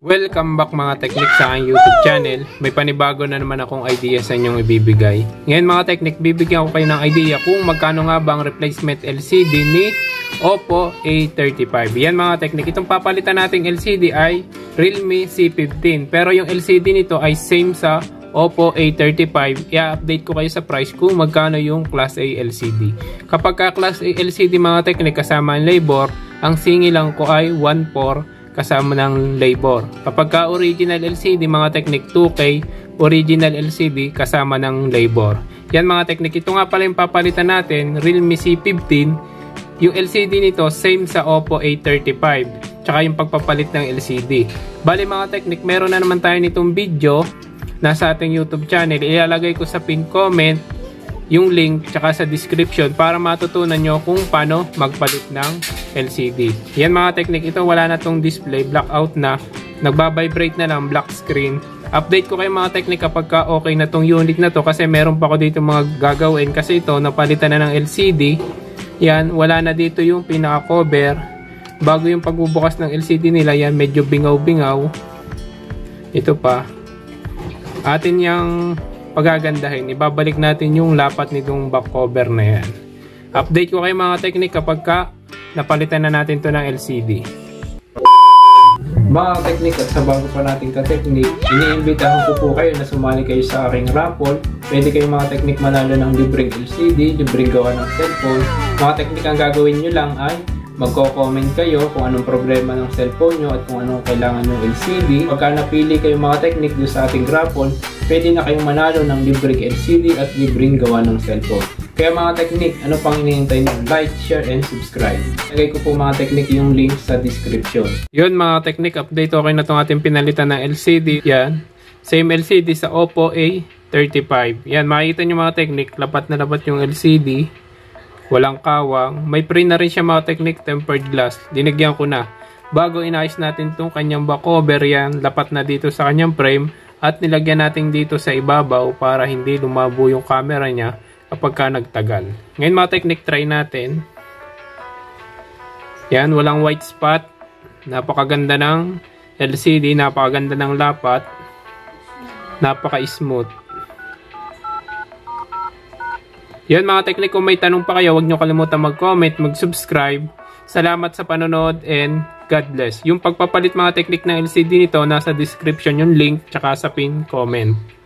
Welcome back mga teknik sa aking YouTube channel. May panibago na naman akong idea sa inyong ibibigay. Ngayon mga teknik, bibigyan ko kayo ng idea kung magkano nga ba ang replacement LCD ni Oppo A35. Yan mga teknik, itong papalitan nating LCD ay Realme C15. Pero yung LCD nito ay same sa Oppo A35. I-update ko kayo sa price kung magkano yung Class A LCD. Kapag ka Class A LCD mga teknik kasama ang labor, ang singi lang ko ay 1.4 kasama ng labor. Kapag ka original LCD mga teknik 2K, original LCD kasama ng labor. Yan mga teknik, ito nga pala yung papalitan natin, Realme C15. Yung LCD nito same sa Oppo A35. Tsaka yung pagpapalit ng LCD. Bali mga teknik, meron na naman tayo nitong video nasa ating YouTube channel. Ilalagay ko sa pin comment yung link tsaka sa description para matutunan nyo kung paano magpalit ng LCD. Yan mga teknik, ito wala na tong display, blackout na, nagbabibrate na lang, black screen. Update ko kayo mga teknik kapag ka okay na tong unit na to kasi meron pa ko dito mga gagawin kasi ito napalitan na ng LCD. Yan, wala na dito yung pinaka cover. Bago yung pagbubukas ng LCD nila, yan medyo bingaw-bingaw. Ito pa. Atin yung pagagandahin, ibabalik natin yung lapat nitong back cover na yan. Update ko kayo mga teknik kapag ka napalitan na natin to ng LCD. Mga teknik, at sa bago pa natin ka-teknik, iniimbitahan ko po kayo na sumali kayo sa aking raffle. Pwede kayo mga teknik manalo ng libreng LCD, libreng gawa ng cellphone. Mga teknik, ang gagawin nyo lang ay magko-comment kayo kung anong problema ng cellphone nyo at kung anong kailangan ng LCD. Pagka napili kayo mga teknik doon sa ating raffle, pwede na kayong manalo ng libreng LCD at libreng gawa ng cellphone. Kaya mga teknik, ano pang hinihintay nyo? Like, share, and subscribe. Lagay ko po mga teknik yung link sa description. Yun mga teknik, update okay na itong ating pinalitan ng LCD. Yan, same LCD sa Oppo A35. Yan, makikita nyo mga teknik, lapat na lapat yung LCD. Walang kawang. May print na rin siya mga teknik, tempered glass. Dinigyan ko na. Bago inayos natin itong kanyang back cover, yan, lapat na dito sa kanyang frame. At nilagyan natin dito sa ibabaw para hindi lumabo yung camera niya kapag ka nagtagal. Ngayon mga teknik, try natin. Yan, walang white spot. Napakaganda ng LCD, napakaganda ng lapat. Napaka-smooth. Yan mga teknik, kung may tanong pa kayo, huwag nyo kalimutan mag-comment, mag-subscribe. Salamat sa panonood and God bless. Yung pagpapalit mga teknik ng LCD nito, nasa description yung link tsaka sa pin comment.